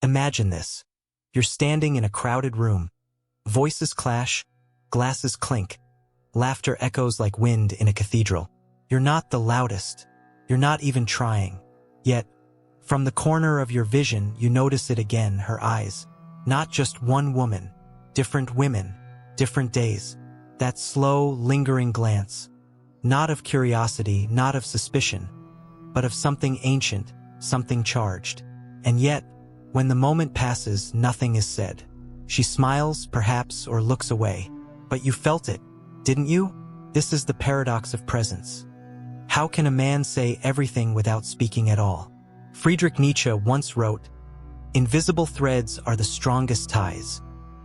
Imagine this. You're standing in a crowded room. Voices clash, glasses clink, laughter echoes like wind in a cathedral. You're not the loudest. You're not even trying. Yet, from the corner of your vision, you notice it again, her eyes. Not just one woman, different women, different days. That slow, lingering glance. Not of curiosity, not of suspicion, but of something ancient, something charged. And yet, when the moment passes, nothing is said. She smiles, perhaps, or looks away. But you felt it, didn't you? This is the paradox of presence. How can a man say everything without speaking at all? Friedrich Nietzsche once wrote, "Invisible threads are the strongest ties.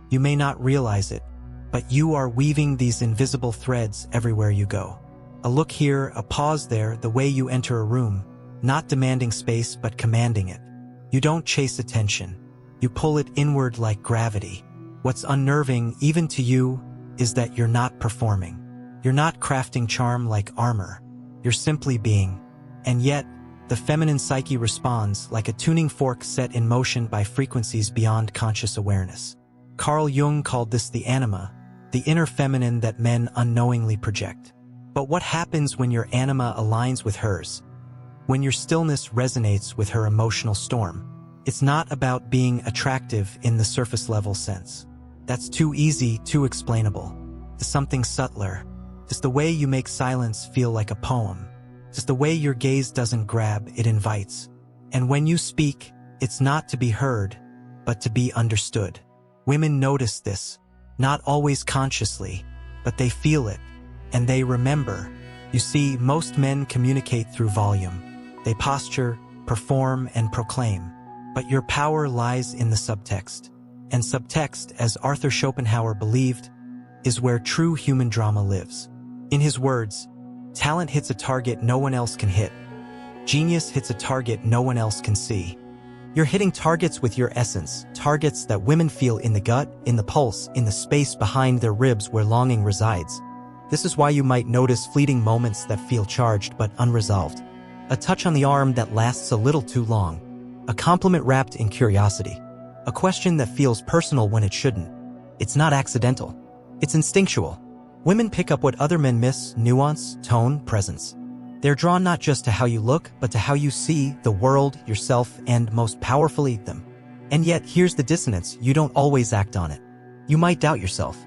You may not realize it, but you are weaving these invisible threads everywhere you go." A look here, a pause there, the way you enter a room, not demanding space but commanding it. You don't chase attention. You pull it inward like gravity. What's unnerving, even to you, is that you're not performing. You're not crafting charm like armor. You're simply being. And yet, the feminine psyche responds like a tuning fork set in motion by frequencies beyond conscious awareness. Carl Jung called this the anima, the inner feminine that men unknowingly project. But what happens when your anima aligns with hers? When your stillness resonates with her emotional storm? It's not about being attractive in the surface-level sense. That's too easy, too explainable. It's something subtler. It's the way you make silence feel like a poem. It's the way your gaze doesn't grab, it invites. And when you speak, it's not to be heard, but to be understood. Women notice this, not always consciously, but they feel it. And they remember. You see, most men communicate through volume. They posture, perform, and proclaim. But your power lies in the subtext. And subtext, as Arthur Schopenhauer believed, is where true human drama lives. In his words, talent hits a target no one else can hit. Genius hits a target no one else can see. You're hitting targets with your essence, targets that women feel in the gut, in the pulse, in the space behind their ribs where longing resides. This is why you might notice fleeting moments that feel charged but unresolved. A touch on the arm that lasts a little too long. A compliment wrapped in curiosity. A question that feels personal when it shouldn't. It's not accidental. It's instinctual. Women pick up what other men miss: nuance, tone, presence. They're drawn not just to how you look, but to how you see the world, yourself, and most powerfully, them. And yet, here's the dissonance: you don't always act on it. You might doubt yourself.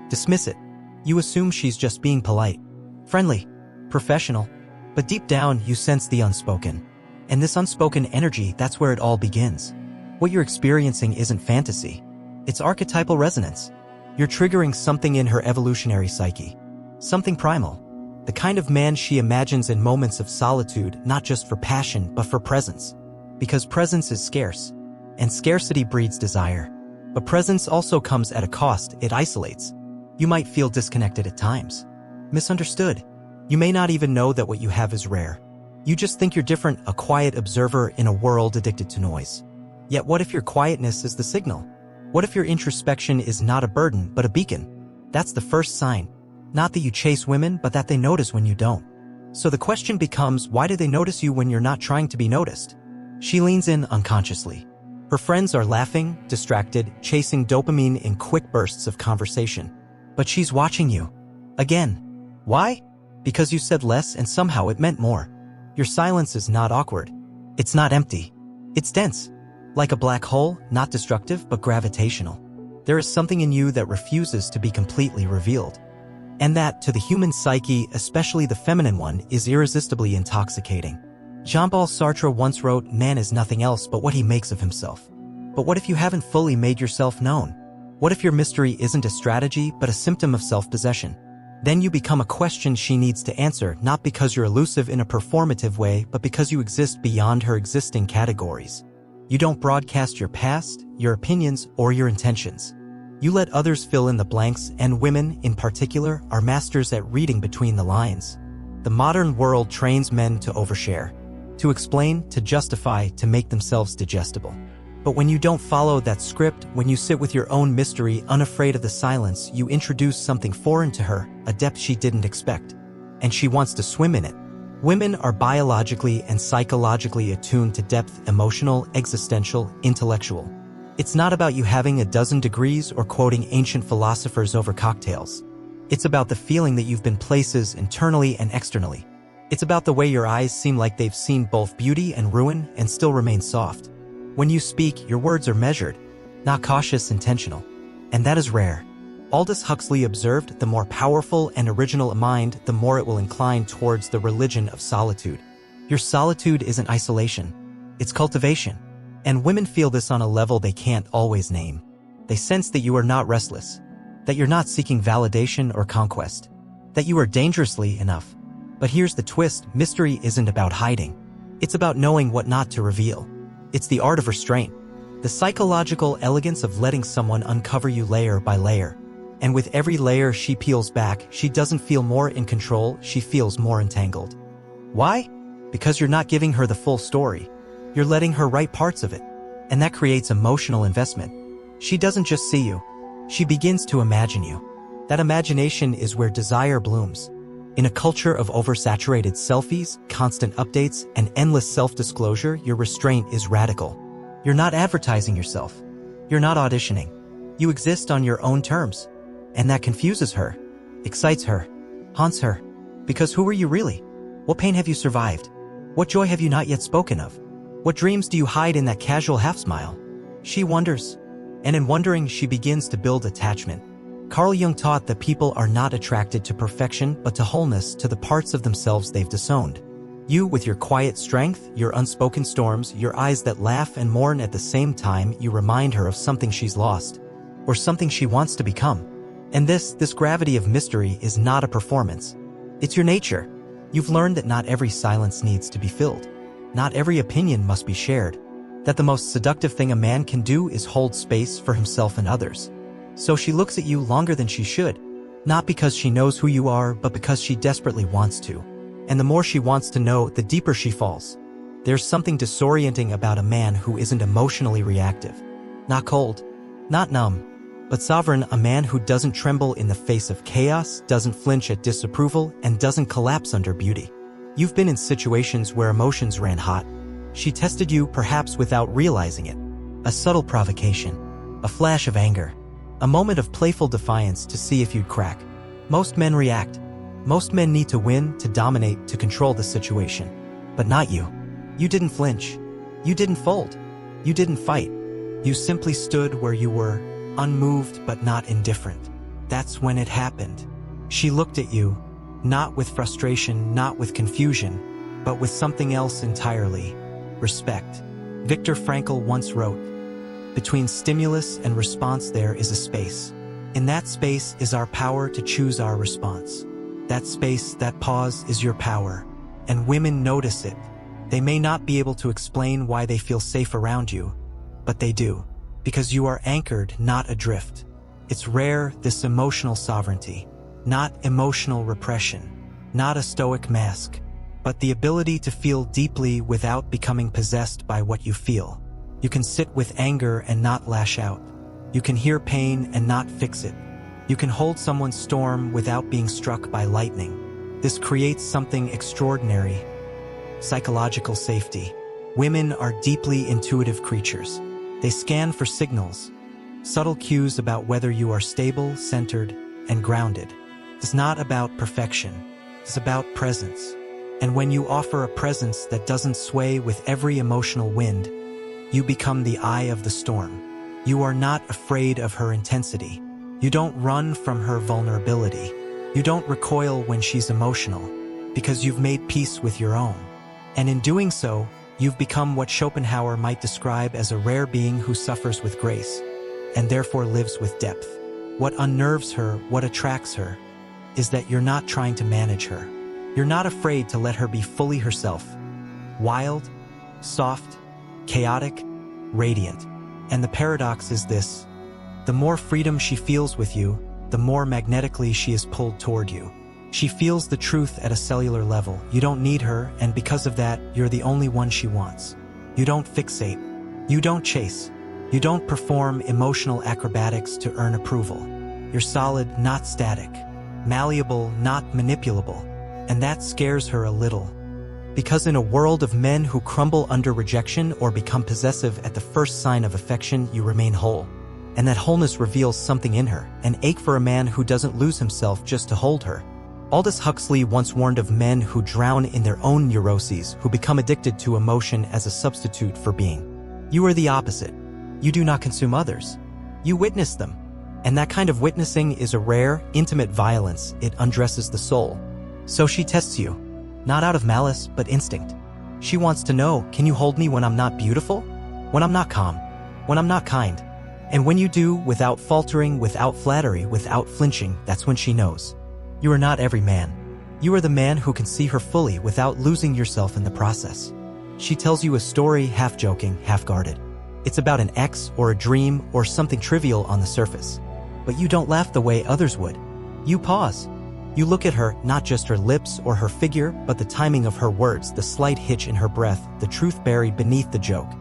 Dismiss it. You assume she's just being polite, friendly, professional. But deep down, you sense the unspoken. And this unspoken energy, that's where it all begins. What you're experiencing isn't fantasy. It's archetypal resonance. You're triggering something in her evolutionary psyche. Something primal. The kind of man she imagines in moments of solitude, not just for passion, but for presence. Because presence is scarce. And scarcity breeds desire. But presence also comes at a cost. It isolates. You might feel disconnected at times. Misunderstood. You may not even know that what you have is rare. You just think you're different, a quiet observer in a world addicted to noise. Yet what if your quietness is the signal? What if your introspection is not a burden, but a beacon? That's the first sign. Not that you chase women, but that they notice when you don't. So the question becomes, why do they notice you when you're not trying to be noticed? She leans in unconsciously. Her friends are laughing, distracted, chasing dopamine in quick bursts of conversation. But she's watching you. Again. Why? Because you said less and somehow it meant more. Your silence is not awkward. It's not empty. It's dense. Like a black hole, not destructive, but gravitational. There is something in you that refuses to be completely revealed. And that, to the human psyche, especially the feminine one, is irresistibly intoxicating. Jean-Paul Sartre once wrote, "Man is nothing else but what he makes of himself." But what if you haven't fully made yourself known? What if your mystery isn't a strategy, but a symptom of self-possession? Then you become a question she needs to answer, not because you're elusive in a performative way, but because you exist beyond her existing categories. You don't broadcast your past, your opinions, or your intentions. You let others fill in the blanks, and women, in particular, are masters at reading between the lines. The modern world trains men to overshare, to explain, to justify, to make themselves digestible. But when you don't follow that script, when you sit with your own mystery, unafraid of the silence, you introduce something foreign to her, a depth she didn't expect. And she wants to swim in it. Women are biologically and psychologically attuned to depth, emotional, existential, intellectual. It's not about you having a dozen degrees or quoting ancient philosophers over cocktails. It's about the feeling that you've been places internally and externally. It's about the way your eyes seem like they've seen both beauty and ruin and still remain soft. When you speak, your words are measured, not cautious, intentional. And that is rare. Aldous Huxley observed, the more powerful and original a mind, the more it will incline towards the religion of solitude. Your solitude isn't isolation. It's cultivation. And women feel this on a level they can't always name. They sense that you are not restless, that you're not seeking validation or conquest, that you are dangerously enough. But here's the twist: mystery isn't about hiding. It's about knowing what not to reveal. It's the art of restraint, the psychological elegance of letting someone uncover you layer by layer. And with every layer she peels back, she doesn't feel more in control, she feels more entangled. Why? Because you're not giving her the full story. You're letting her write parts of it. And that creates emotional investment. She doesn't just see you. She begins to imagine you. That imagination is where desire blooms. In a culture of oversaturated selfies, constant updates, and endless self-disclosure, your restraint is radical. You're not advertising yourself. You're not auditioning. You exist on your own terms. And that confuses her, excites her, haunts her. Because who are you really? What pain have you survived? What joy have you not yet spoken of? What dreams do you hide in that casual half-smile? She wonders. And in wondering, she begins to build attachment. Carl Jung taught that people are not attracted to perfection, but to wholeness, to the parts of themselves they've disowned. You, with your quiet strength, your unspoken storms, your eyes that laugh and mourn at the same time, you remind her of something she's lost, or something she wants to become. And this gravity of mystery is not a performance. It's your nature. You've learned that not every silence needs to be filled. Not every opinion must be shared. That the most seductive thing a man can do is hold space for himself and others. So she looks at you longer than she should, not because she knows who you are, but because she desperately wants to. And the more she wants to know, the deeper she falls. There's something disorienting about a man who isn't emotionally reactive. Not cold, not numb, but sovereign, a man who doesn't tremble in the face of chaos, doesn't flinch at disapproval, and doesn't collapse under beauty. You've been in situations where emotions ran hot. She tested you, perhaps without realizing it. A subtle provocation, a flash of anger, a moment of playful defiance to see if you'd crack. Most men react. Most men need to win, to dominate, to control the situation. But not you. You didn't flinch. You didn't fold. You didn't fight. You simply stood where you were, unmoved but not indifferent. That's when it happened. She looked at you, not with frustration, not with confusion, but with something else entirely: respect. Viktor Frankl once wrote, "Between stimulus and response there is a space. In that space is our power to choose our response. That space, that pause, is your power. And women notice it. They may not be able to explain why they feel safe around you, but they do. Because you are anchored, not adrift. It's rare, this emotional sovereignty. Not emotional repression. Not a stoic mask. But the ability to feel deeply without becoming possessed by what you feel. You can sit with anger and not lash out. You can hear pain and not fix it. You can hold someone's storm without being struck by lightning. This creates something extraordinary: psychological safety. Women are deeply intuitive creatures. They scan for signals, subtle cues about whether you are stable, centered, and grounded. It's not about perfection. It's about presence. And when you offer a presence that doesn't sway with every emotional wind, you become the eye of the storm. You are not afraid of her intensity. You don't run from her vulnerability. You don't recoil when she's emotional, because you've made peace with your own. And in doing so, you've become what Schopenhauer might describe as a rare being who suffers with grace, and therefore lives with depth. What unnerves her, what attracts her, is that you're not trying to manage her. You're not afraid to let her be fully herself. Wild, soft, chaotic, radiant. And the paradox is this: the more freedom she feels with you, the more magnetically she is pulled toward you. She feels the truth at a cellular level. You don't need her, and because of that, you're the only one she wants. You don't fixate. You don't chase. You don't perform emotional acrobatics to earn approval. You're solid, not static. Malleable, not manipulable. And that scares her a little. Because in a world of men who crumble under rejection or become possessive at the first sign of affection, you remain whole. And that wholeness reveals something in her, an ache for a man who doesn't lose himself just to hold her. Aldous Huxley once warned of men who drown in their own neuroses, who become addicted to emotion as a substitute for being. You are the opposite. You do not consume others. You witness them. And that kind of witnessing is a rare, intimate violence. It undresses the soul. So she tests you. Not out of malice, but instinct. She wants to know, can you hold me when I'm not beautiful? When I'm not calm? When I'm not kind? And when you do, without faltering, without flattery, without flinching, that's when she knows. You are not every man. You are the man who can see her fully without losing yourself in the process. She tells you a story, half joking, half guarded. It's about an ex or a dream or something trivial on the surface. But you don't laugh the way others would. You pause. You look at her, not just her lips or her figure, but the timing of her words, the slight hitch in her breath, the truth buried beneath the joke.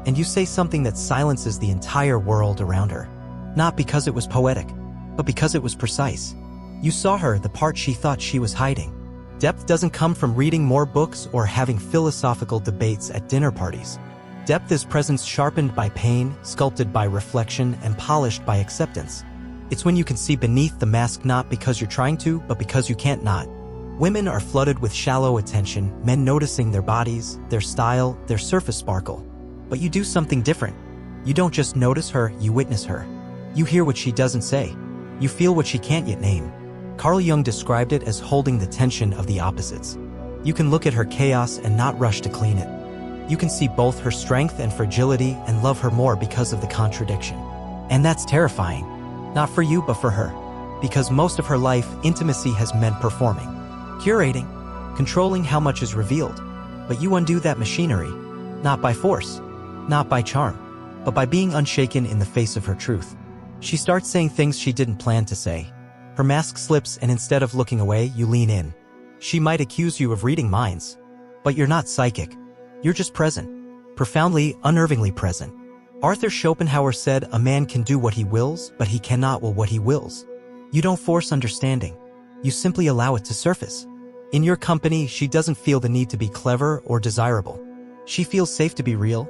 And you say something that silences the entire world around her. Not because it was poetic, but because it was precise. You saw her, the part she thought she was hiding. Depth doesn't come from reading more books or having philosophical debates at dinner parties. Depth is presence sharpened by pain, sculpted by reflection, and polished by acceptance. It's when you can see beneath the mask, not because you're trying to, but because you can't not. Women are flooded with shallow attention, men noticing their bodies, their style, their surface sparkle. But you do something different. You don't just notice her, you witness her. You hear what she doesn't say. You feel what she can't yet name. Carl Jung described it as holding the tension of the opposites. You can look at her chaos and not rush to clean it. You can see both her strength and fragility and love her more because of the contradiction. And that's terrifying. Not for you, but for her. Because most of her life, intimacy has meant performing, curating, controlling how much is revealed. But you undo that machinery, not by force, not by charm, but by being unshaken in the face of her truth. She starts saying things she didn't plan to say. Her mask slips, and instead of looking away, you lean in. She might accuse you of reading minds. But you're not psychic. You're just present. Profoundly, unnervingly present. Arthur Schopenhauer said, a man can do what he wills, but he cannot will what he wills. You don't force understanding. You simply allow it to surface. In your company, she doesn't feel the need to be clever or desirable. She feels safe to be real.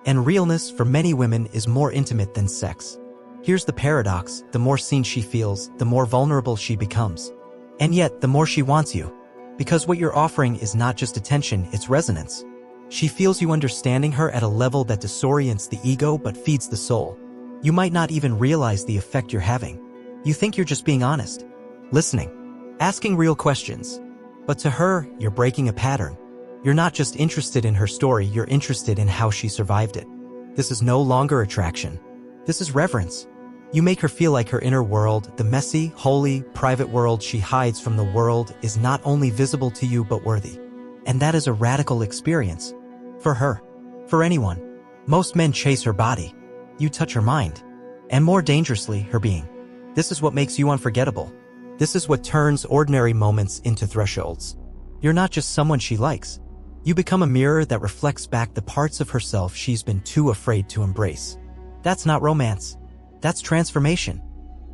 And realness, for many women, is more intimate than sex. Here's the paradox: the more seen she feels, the more vulnerable she becomes. And yet, the more she wants you. Because what you're offering is not just attention, it's resonance. She feels you understanding her at a level that disorients the ego but feeds the soul. You might not even realize the effect you're having. You think you're just being honest, listening, asking real questions. But to her, you're breaking a pattern. You're not just interested in her story, you're interested in how she survived it. This is no longer attraction. This is reverence. You make her feel like her inner world, the messy, holy, private world she hides from the world, is not only visible to you but worthy. And that is a radical experience. For her. For anyone. Most men chase her body. You touch her mind. And more dangerously, her being. This is what makes you unforgettable. This is what turns ordinary moments into thresholds. You're not just someone she likes. You become a mirror that reflects back the parts of herself she's been too afraid to embrace. That's not romance. That's transformation.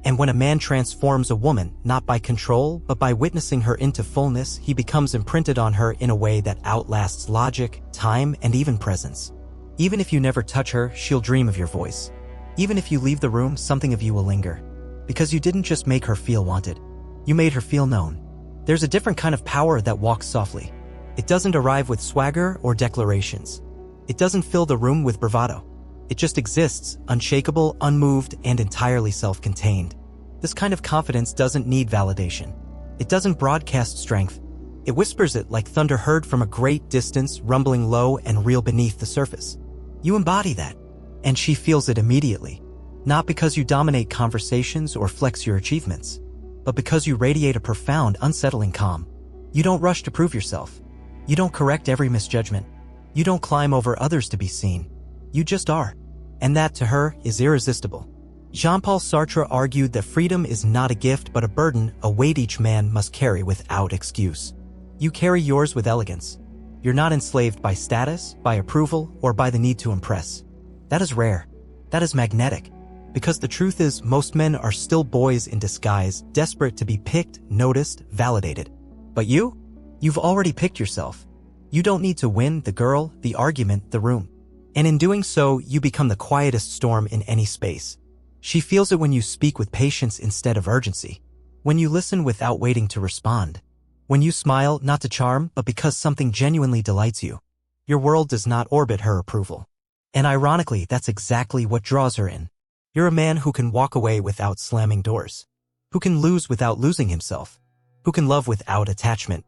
And when a man transforms a woman, not by control, but by witnessing her into fullness, he becomes imprinted on her in a way that outlasts logic, time, and even presence. Even if you never touch her, she'll dream of your voice. Even if you leave the room, something of you will linger. Because you didn't just make her feel wanted. You made her feel known. There's a different kind of power that walks softly. It doesn't arrive with swagger or declarations. It doesn't fill the room with bravado. It just exists, unshakable, unmoved, and entirely self-contained. This kind of confidence doesn't need validation. It doesn't broadcast strength. It whispers it like thunder heard from a great distance, rumbling low and real beneath the surface. You embody that, and she feels it immediately. Not because you dominate conversations or flex your achievements, but because you radiate a profound, unsettling calm. You don't rush to prove yourself. You don't correct every misjudgment. You don't climb over others to be seen. You just are. And that, to her, is irresistible. Jean-Paul Sartre argued that freedom is not a gift but a burden, a weight each man must carry without excuse. You carry yours with elegance. You're not enslaved by status, by approval, or by the need to impress. That is rare. That is magnetic. Because the truth is, most men are still boys in disguise, desperate to be picked, noticed, validated. But you've already picked yourself. You don't need to win the girl, the argument, the room. And in doing so, you become the quietest storm in any space. She feels it when you speak with patience instead of urgency. When you listen without waiting to respond. When you smile, not to charm, but because something genuinely delights you. Your world does not orbit her approval. And ironically, that's exactly what draws her in. You're a man who can walk away without slamming doors. Who can lose without losing himself. Who can love without attachment.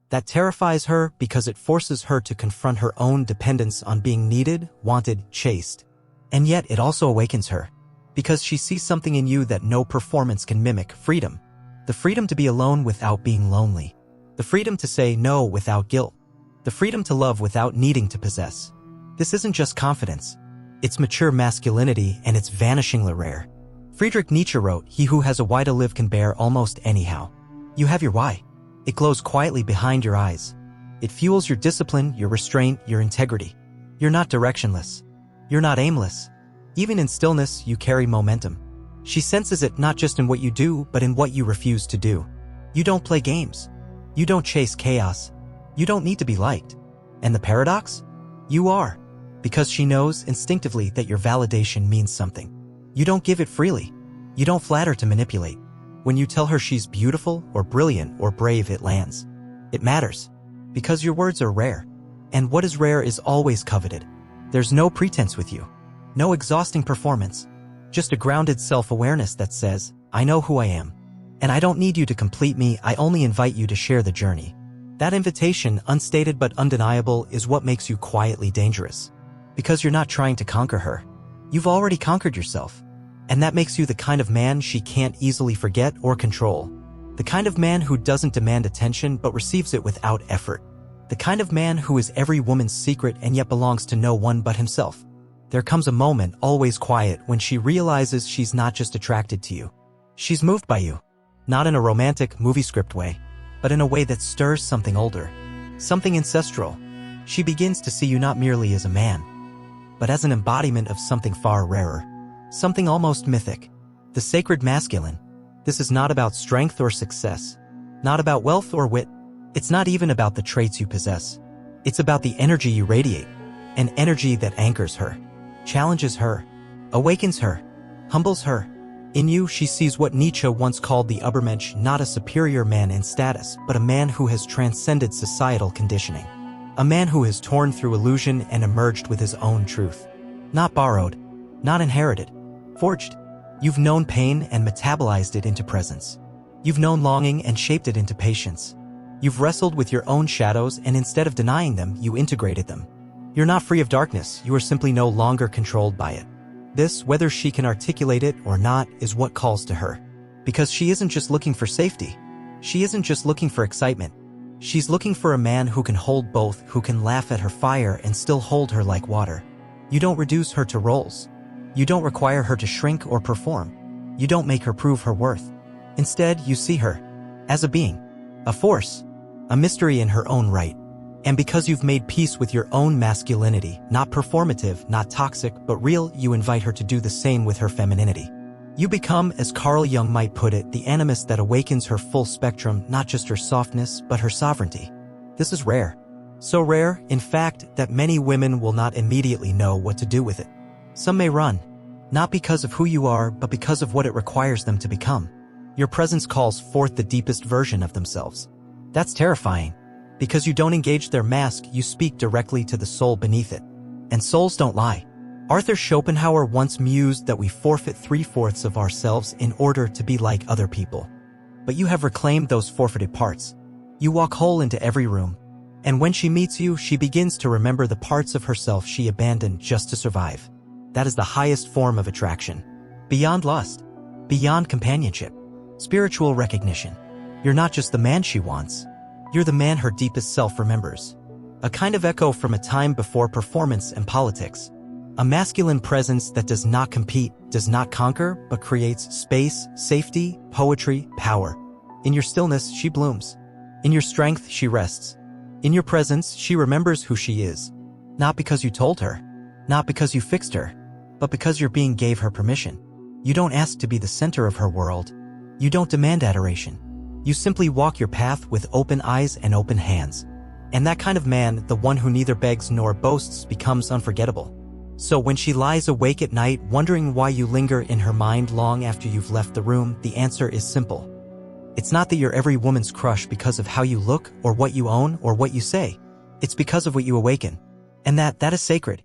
That terrifies her because it forces her to confront her own dependence on being needed, wanted, chased. And yet it also awakens her. Because she sees something in you that no performance can mimic: freedom. The freedom to be alone without being lonely. The freedom to say no without guilt. The freedom to love without needing to possess. This isn't just confidence. It's mature masculinity, and it's vanishingly rare. Friedrich Nietzsche wrote, "He who has a why to live can bear almost anyhow." You have your why. It glows quietly behind your eyes. It fuels your discipline, your restraint, your integrity. You're not directionless. You're not aimless. Even in stillness, you carry momentum. She senses it not just in what you do, but in what you refuse to do. You don't play games. You don't chase chaos. You don't need to be liked. And the paradox? You are. Because she knows instinctively that your validation means something. You don't give it freely. You don't flatter to manipulate. When you tell her she's beautiful or brilliant or brave, it lands. It matters. Because your words are rare. And what is rare is always coveted. There's no pretense with you. No exhausting performance. Just a grounded self-awareness that says, I know who I am. And I don't need you to complete me, I only invite you to share the journey. That invitation, unstated but undeniable, is what makes you quietly dangerous. Because you're not trying to conquer her. You've already conquered yourself. And that makes you the kind of man she can't easily forget or control. The kind of man who doesn't demand attention but receives it without effort. The kind of man who is every woman's secret and yet belongs to no one but himself. There comes a moment, always quiet, when she realizes she's not just attracted to you. She's moved by you. Not in a romantic, movie script way, but in a way that stirs something older. Something ancestral. She begins to see you not merely as a man, but as an embodiment of something far rarer. Something almost mythic. The sacred masculine. This is not about strength or success. Not about wealth or wit. It's not even about the traits you possess. It's about the energy you radiate. An energy that anchors her. Challenges her. Awakens her. Humbles her. In you, she sees what Nietzsche once called the Übermensch, not a superior man in status, but a man who has transcended societal conditioning. A man who has torn through illusion and emerged with his own truth. Not borrowed. Not inherited. Forged. You've known pain and metabolized it into presence. You've known longing and shaped it into patience. You've wrestled with your own shadows, and instead of denying them, you integrated them. You're not free of darkness, you are simply no longer controlled by it. This, whether she can articulate it or not, is what calls to her. Because she isn't just looking for safety. She isn't just looking for excitement. She's looking for a man who can hold both, who can laugh at her fire and still hold her like water. You don't reduce her to roles. You don't require her to shrink or perform. You don't make her prove her worth. Instead, you see her as a being, a force, a mystery in her own right. And because you've made peace with your own masculinity, not performative, not toxic, but real, you invite her to do the same with her femininity. You become, as Carl Jung might put it, the animus that awakens her full spectrum, not just her softness, but her sovereignty. This is rare. So rare, in fact, that many women will not immediately know what to do with it. Some may run, not because of who you are, but because of what it requires them to become. Your presence calls forth the deepest version of themselves. That's terrifying. Because you don't engage their mask, you speak directly to the soul beneath it. And souls don't lie. Arthur Schopenhauer once mused that we forfeit 3/4 of ourselves in order to be like other people. But you have reclaimed those forfeited parts. You walk whole into every room. And when she meets you, she begins to remember the parts of herself she abandoned just to survive. That is the highest form of attraction. Beyond lust. Beyond companionship. Spiritual recognition. You're not just the man she wants. You're the man her deepest self remembers. A kind of echo from a time before performance and politics. A masculine presence that does not compete, does not conquer, but creates space, safety, poetry, power. In your stillness, she blooms. In your strength, she rests. In your presence, she remembers who she is. Not because you told her. Not because you fixed her. But because your being gave her permission. You don't ask to be the center of her world. You don't demand adoration. You simply walk your path with open eyes and open hands. And that kind of man, the one who neither begs nor boasts, becomes unforgettable. So when she lies awake at night wondering why you linger in her mind long after you've left the room, the answer is simple. It's not that you're every woman's crush because of how you look or what you own or what you say. It's because of what you awaken. And that is sacred.